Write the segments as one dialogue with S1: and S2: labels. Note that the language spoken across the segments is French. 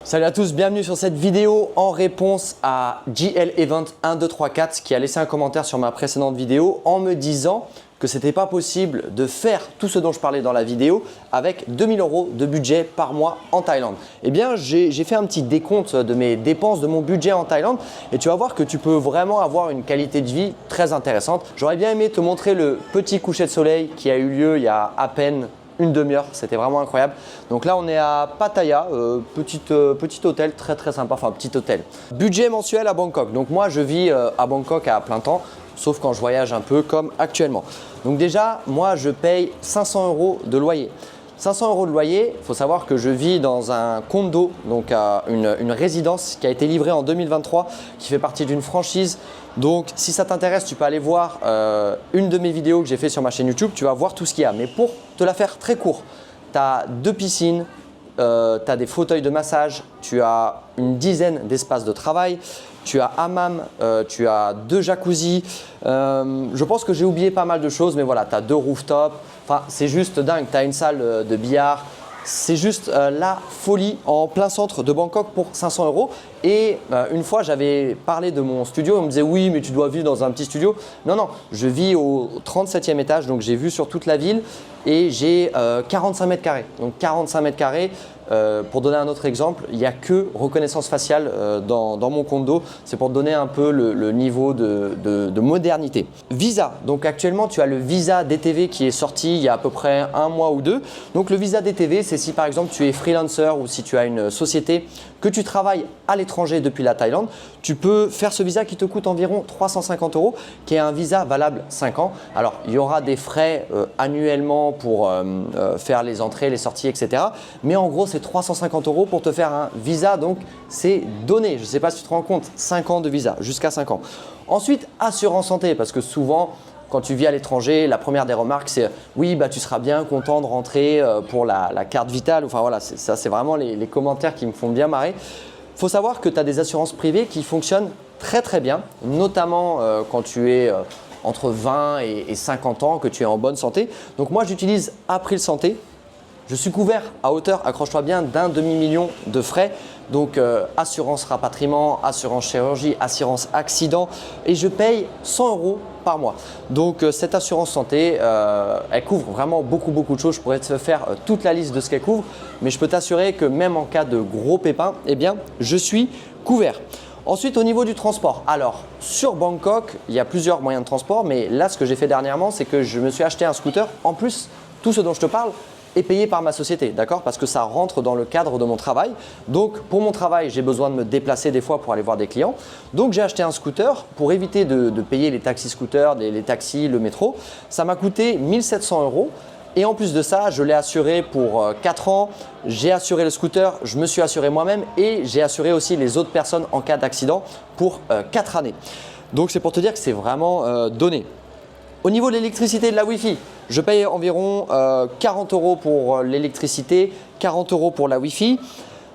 S1: Salut à tous, bienvenue sur cette vidéo en réponse à JL Event 1234 qui a laissé un commentaire sur ma précédente vidéo en me disant que c'était pas possible de faire tout ce dont je parlais dans la vidéo avec 2000 € de budget par mois en Thaïlande. Eh bien, j'ai fait un petit décompte de mes dépenses, de mon budget en Thaïlande et tu vas voir que tu peux vraiment avoir une qualité de vie très intéressante. J'aurais bien aimé te montrer le petit coucher de soleil qui a eu lieu il y a à peine une demi-heure, c'était vraiment incroyable. Donc là on est à Pattaya, petit hôtel très sympa, enfin petit hôtel. Budget mensuel à Bangkok, donc moi je vis à Bangkok à plein temps, sauf quand je voyage un peu comme actuellement. Donc déjà moi je paye 500 € de loyer. 500 € de loyer, il faut savoir que je vis dans un condo, donc une résidence qui a été livrée en 2023, qui fait partie d'une franchise. Donc si ça t'intéresse, tu peux aller voir une de mes vidéos que j'ai fait sur ma chaîne YouTube, tu vas voir tout ce qu'il y a. Mais pour te la faire très court, tu as 2 piscines, tu as des fauteuils de massage, tu as une dizaine d'espaces de travail, tu as hammam, tu as 2 jacuzzis. Je pense que j'ai oublié pas mal de choses, mais voilà, tu as 2 rooftops. Enfin, c'est juste dingue, tu as une salle de billard. C'est juste la folie en plein centre de Bangkok pour 500 €. Et une fois, j'avais parlé de mon studio. On me disait oui, mais tu dois vivre dans un petit studio. Non, non, je vis au 37e étage, donc j'ai vue sur toute la ville et j'ai 45 mètres carrés. Donc 45 mètres carrés. Pour donner un autre exemple, il n'y a que reconnaissance faciale dans mon condo. C'est pour te donner un peu le niveau de modernité. Visa, donc actuellement tu as le visa DTV qui est sorti il y a à peu près un mois ou deux. Donc le visa DTV, c'est si par exemple tu es freelancer ou si tu as une société que tu travailles à l'étranger depuis la Thaïlande, tu peux faire ce visa qui te coûte environ 350 €, qui est un visa valable 5 ans. Alors il y aura des frais annuellement pour faire les entrées, les sorties, etc. Mais en gros, c'est 350 € pour te faire un visa, donc c'est donné. Je ne sais pas si tu te rends compte, 5 ans de visa, jusqu'à 5 ans. Ensuite, assurance santé, parce que souvent, quand tu vis à l'étranger, la première des remarques, c'est oui, bah, tu seras bien content de rentrer pour la carte vitale. Enfin voilà, ça c'est vraiment les commentaires qui me font bien marrer. Il faut savoir que tu as des assurances privées qui fonctionnent très bien, notamment quand tu es entre 20 et 50 ans, que tu es en bonne santé. Donc moi, j'utilise April Santé. Je suis couvert à hauteur, accroche-toi bien, d'un demi-million de frais. Donc assurance rapatriement, assurance chirurgie, assurance accident et je paye 100 € par mois. Donc cette assurance santé, elle couvre vraiment beaucoup de choses. Je pourrais te faire toute la liste de ce qu'elle couvre, mais je peux t'assurer que même en cas de gros pépins, eh bien, je suis couvert. Ensuite, au niveau du transport, alors sur Bangkok, il y a plusieurs moyens de transport, mais là, ce que j'ai fait dernièrement, c'est que je me suis acheté un scooter. En plus, tout ce dont je te parle est payé par ma société, d'accord? Parce que ça rentre dans le cadre de mon travail. Donc, pour mon travail, j'ai besoin de me déplacer des fois pour aller voir des clients. Donc, j'ai acheté un scooter pour éviter de payer les taxis scooters, les taxis, le métro. Ça m'a coûté 1700 €. Et en plus de ça, je l'ai assuré pour 4 ans. J'ai assuré le scooter, je me suis assuré moi-même et j'ai assuré aussi les autres personnes en cas d'accident pour 4 années. Donc, c'est pour te dire que c'est vraiment donné. Au niveau de l'électricité et de la Wi-Fi, je paye environ 40 € pour l'électricité, 40 € pour la Wi-Fi.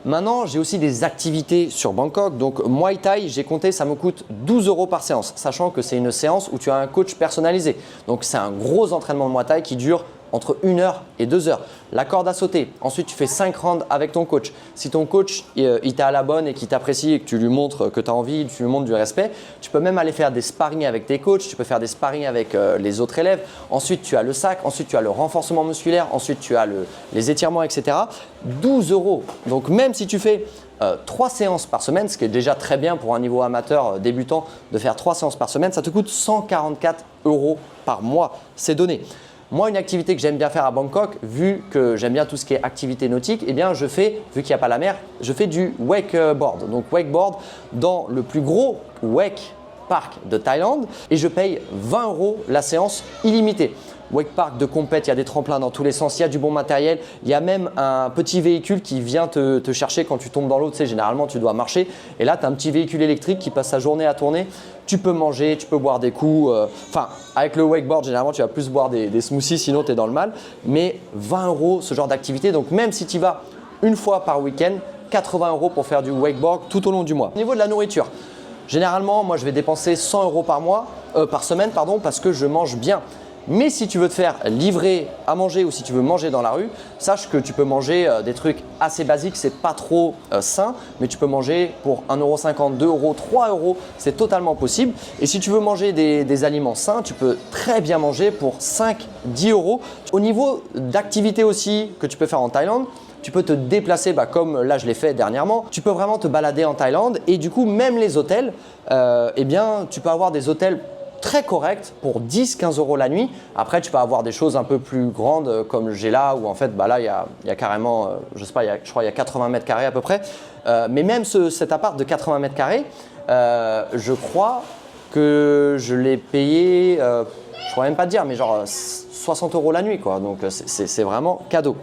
S1: Maintenant, j'ai aussi des activités sur Bangkok. Donc, Muay Thai, j'ai compté, ça me coûte 12 € par séance, sachant que c'est une séance où tu as un coach personnalisé. Donc, c'est un gros entraînement de Muay Thai qui dure entre 1 heure et 2 heures. La corde à sauter, ensuite tu fais 5 rounds avec ton coach. Si ton coach il t'a à la bonne et qu'il t'apprécie et que tu lui montres que tu as envie, tu lui montres du respect, tu peux même aller faire des sparring avec tes coachs, tu peux faire des sparring avec les autres élèves. Ensuite tu as le sac, ensuite tu as le renforcement musculaire, ensuite tu as les étirements, etc. 12 €. Donc même si tu fais 3 séances par semaine, ce qui est déjà très bien pour un niveau amateur débutant de faire 3 séances par semaine, ça te coûte 144 € par mois. C'est donné. Moi, une activité que j'aime bien faire à Bangkok, vu que j'aime bien tout ce qui est activité nautique, eh bien je fais, vu qu'il n'y a pas la mer, je fais du wakeboard. Donc wakeboard dans le plus gros wake park de Thaïlande et je paye 20 € la séance illimitée. Wake park de compète, il y a des tremplins dans tous les sens, il y a du bon matériel, il y a même un petit véhicule qui vient te chercher quand tu tombes dans l'eau. Tu sais, généralement tu dois marcher et là tu as un petit véhicule électrique qui passe sa journée à tourner. Tu peux manger, tu peux boire des coups. Enfin, avec le wakeboard, généralement tu vas plus boire des smoothies, sinon tu es dans le mal. Mais 20 € ce genre d'activité, donc même si tu y vas une fois par week-end, 80 € pour faire du wakeboard tout au long du mois. Au niveau de la nourriture, généralement moi je vais dépenser 100 € par semaine, parce que je mange bien. Mais si tu veux te faire livrer à manger ou si tu veux manger dans la rue, sache que tu peux manger des trucs assez basiques, c'est pas trop sain, mais tu peux manger pour 1,50 €, 2 €, 3 €, c'est totalement possible. Et si tu veux manger des aliments sains, tu peux très bien manger pour 5, 10 €. Au niveau d'activité aussi que tu peux faire en Thaïlande, tu peux te déplacer comme là je l'ai fait dernièrement. Tu peux vraiment te balader en Thaïlande et du coup même les hôtels, eh bien tu peux avoir des hôtels très corrects pour 10-15 € la nuit. Après tu peux avoir des choses un peu plus grandes comme j'ai là où en fait là il y a carrément, je sais pas, je crois il y a 80 mètres carrés à peu près. Mais même cet appart de 80 mètres carrés, je crois que je l'ai payé, je pourrais même pas te dire, mais genre 60 € la nuit quoi. Donc c'est vraiment cadeau.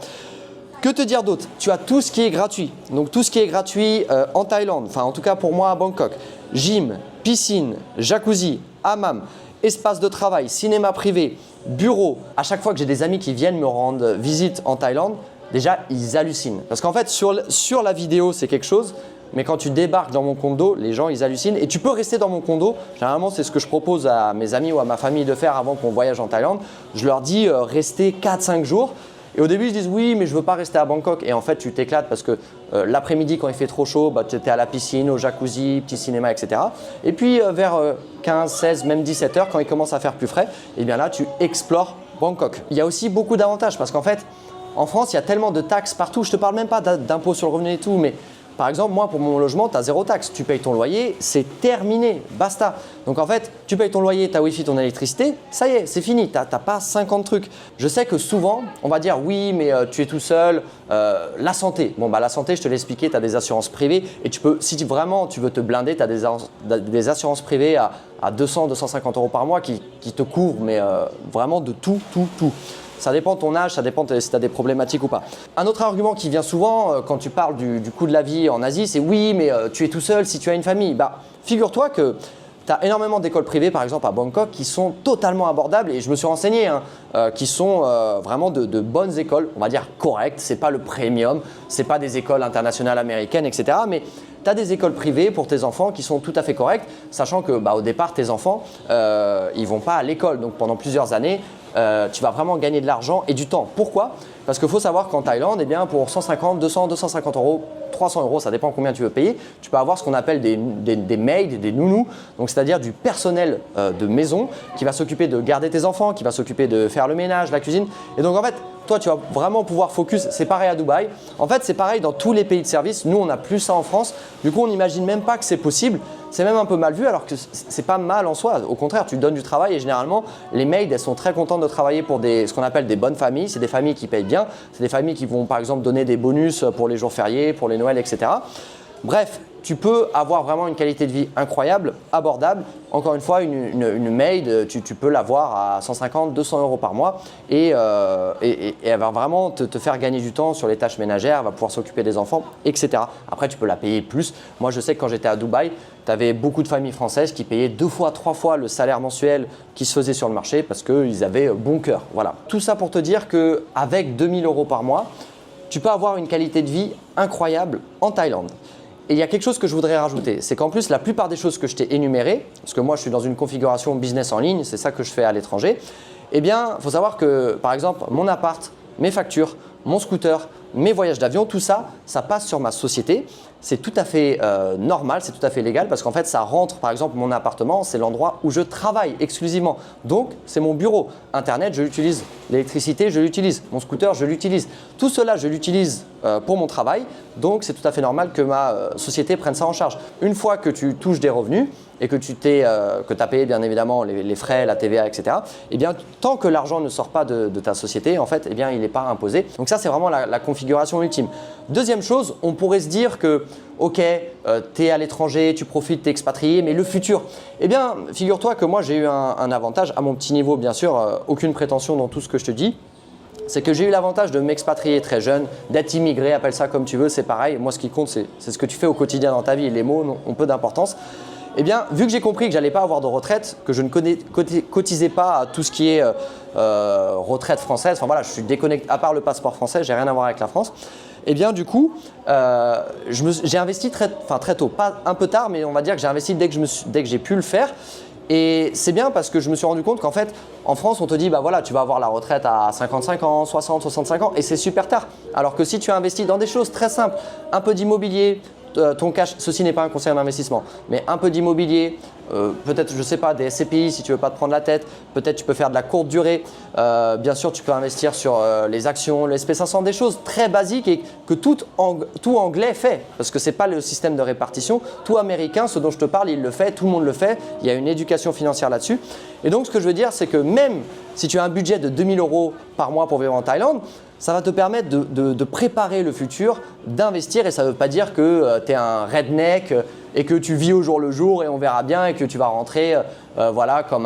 S1: Que te dire d'autre? Tu as tout ce qui est gratuit. Donc tout ce qui est gratuit en Thaïlande, enfin en tout cas pour moi à Bangkok. Gym, piscine, jacuzzi, hammam, espace de travail, cinéma privé, bureau. À chaque fois que j'ai des amis qui viennent me rendre visite en Thaïlande, déjà ils hallucinent. Parce qu'en fait sur la vidéo c'est quelque chose, mais quand tu débarques dans mon condo, les gens ils hallucinent. Et tu peux rester dans mon condo. Généralement c'est ce que je propose à mes amis ou à ma famille de faire avant qu'on voyage en Thaïlande. Je leur dis restez 4-5 jours. Et au début, ils se disent oui, mais je ne veux pas rester à Bangkok. Et en fait, tu t'éclates parce que l'après-midi, quand il fait trop chaud, tu es à la piscine, au jacuzzi, petit cinéma, etc. Et puis vers 15, 16, même 17 heures, quand il commence à faire plus frais, et bien là, tu explores Bangkok. Il y a aussi beaucoup d'avantages parce qu'en fait, en France, il y a tellement de taxes partout. Je ne te parle même pas d'impôts sur le revenu et tout, mais par exemple, moi, pour mon logement, tu as 0 taxe. Tu payes ton loyer, c'est terminé, basta. Donc en fait, tu payes ton loyer, ta Wi-Fi, ton électricité, ça y est, c'est fini, tu n'as pas 50 trucs. Je sais que souvent, on va dire oui, mais tu es tout seul. La santé, la santé, je te l'ai expliqué, tu as des assurances privées et tu peux, si vraiment tu veux te blinder, tu as des assurances privées à 200, 250 € par mois qui te couvrent, mais vraiment de tout. Ça dépend de ton âge, ça dépend si tu as des problématiques ou pas. Un autre argument qui vient souvent quand tu parles du coût de la vie en Asie, c'est oui, mais tu es tout seul si tu as une famille. Figure-toi que tu as énormément d'écoles privées, par exemple à Bangkok, qui sont totalement abordables et je me suis renseigné, qui sont vraiment de bonnes écoles, on va dire correctes. Ce n'est pas le premium, ce n'est pas des écoles internationales américaines, etc. Mais tu as des écoles privées pour tes enfants qui sont tout à fait correctes, sachant que au départ, tes enfants, ils ne vont pas à l'école. Donc pendant plusieurs années, tu vas vraiment gagner de l'argent et du temps. Pourquoi? Parce qu'il faut savoir qu'en Thaïlande, pour 150, 200, 250 €, 300 €, ça dépend combien tu veux payer, tu peux avoir ce qu'on appelle des maids, des nounous, donc c'est-à-dire du personnel de maison qui va s'occuper de garder tes enfants, qui va s'occuper de faire le ménage, la cuisine. Et donc en fait, toi, tu vas vraiment pouvoir focus. C'est pareil à Dubaï. En fait, c'est pareil dans tous les pays de service. Nous, on n'a plus ça en France. Du coup, on n'imagine même pas que c'est possible. C'est même un peu mal vu alors que c'est pas mal en soi. Au contraire, tu donnes du travail et généralement, les maids, elles sont très contentes de travailler pour ce qu'on appelle des bonnes familles. C'est des familles qui payent bien. C'est des familles qui vont par exemple donner des bonus pour les jours fériés, pour les Noëls, etc. Bref, tu peux avoir vraiment une qualité de vie incroyable, abordable. Encore une fois, une maid, tu peux l'avoir à 150, 200 € par mois et elle va vraiment te faire gagner du temps sur les tâches ménagères, elle va pouvoir s'occuper des enfants, etc. Après, tu peux la payer plus. Moi, je sais que quand j'étais à Dubaï, tu avais beaucoup de familles françaises qui payaient 2 fois, 3 fois le salaire mensuel qui se faisait sur le marché parce qu'ils avaient bon cœur. Voilà. Tout ça pour te dire qu'avec 2000 € par mois, tu peux avoir une qualité de vie incroyable en Thaïlande. Et il y a quelque chose que je voudrais rajouter, c'est qu'en plus, la plupart des choses que je t'ai énumérées, parce que moi, je suis dans une configuration business en ligne, c'est ça que je fais à l'étranger, il faut savoir que, par exemple, mon appart, mes factures, mon scooter, mes voyages d'avion, tout ça, ça passe sur ma société. C'est tout à fait normal, c'est tout à fait légal parce qu'en fait, ça rentre, par exemple, mon appartement, c'est l'endroit où je travaille exclusivement. Donc, c'est mon bureau. Internet, je l'utilise. L'électricité, je l'utilise. Mon scooter, je l'utilise. Tout cela, je l'utilise pour mon travail. Donc, c'est tout à fait normal que ma société prenne ça en charge. Une fois que tu touches des revenus et que tu as payé bien évidemment les frais, la TVA, etc., tant que l'argent ne sort pas de ta société, en fait, il n'est pas imposé. Donc ça, c'est vraiment la configuration ultime. Deuxième chose, on pourrait se dire que ok, tu es à l'étranger, tu profites, tu es expatrié, mais le futur, figure-toi que moi j'ai eu un avantage, à mon petit niveau bien sûr, aucune prétention dans tout ce que je te dis, c'est que j'ai eu l'avantage de m'expatrier très jeune, d'être immigré, appelle ça comme tu veux, c'est pareil. Moi ce qui compte, c'est ce que tu fais au quotidien dans ta vie, les mots ont peu d'importance. Vu que j'ai compris que j'allais pas avoir de retraite, que je ne cotisais pas à tout ce qui est retraite française, enfin voilà, je suis déconnecté, à part le passeport français, j'ai rien à voir avec la France. Du coup, j'ai investi très tôt, pas un peu tard, mais on va dire que j'ai investi dès que j'ai pu le faire. Et c'est bien parce que je me suis rendu compte qu'en fait, en France, on te dit, bah voilà, tu vas avoir la retraite à 55 ans, 60, 65 ans et c'est super tard. Alors que si tu investis dans des choses très simples, un peu d'immobilier, ton cash, ceci n'est pas un conseil en investissement, mais un peu d'immobilier, peut-être, je sais pas, des SCPI si tu veux pas te prendre la tête, peut-être tu peux faire de la courte durée, bien sûr tu peux investir sur les actions, le SP500, des choses très basiques et que tout anglais fait, parce que ce n'est pas le système de répartition, tout américain, ce dont je te parle, il le fait, tout le monde le fait, il y a une éducation financière là-dessus. Et donc ce que je veux dire, c'est que même si tu as un budget de 2000 € par mois pour vivre en Thaïlande, ça va te permettre de préparer le futur, d'investir et ça ne veut pas dire que tu es un redneck et que tu vis au jour le jour et on verra bien et que tu vas rentrer voilà, comme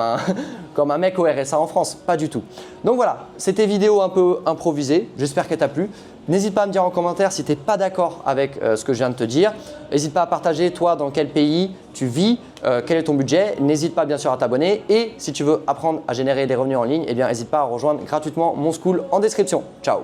S1: un mec au RSA en France. Pas du tout. Donc voilà, c'était vidéo un peu improvisée. J'espère qu'elle t'a plu. N'hésite pas à me dire en commentaire si tu n'es pas d'accord avec ce que je viens de te dire. N'hésite pas à partager toi dans quel pays tu vis, quel est ton budget. N'hésite pas bien sûr à t'abonner et si tu veux apprendre à générer des revenus en ligne, eh bien n'hésite pas à rejoindre gratuitement mon school en description. Ciao.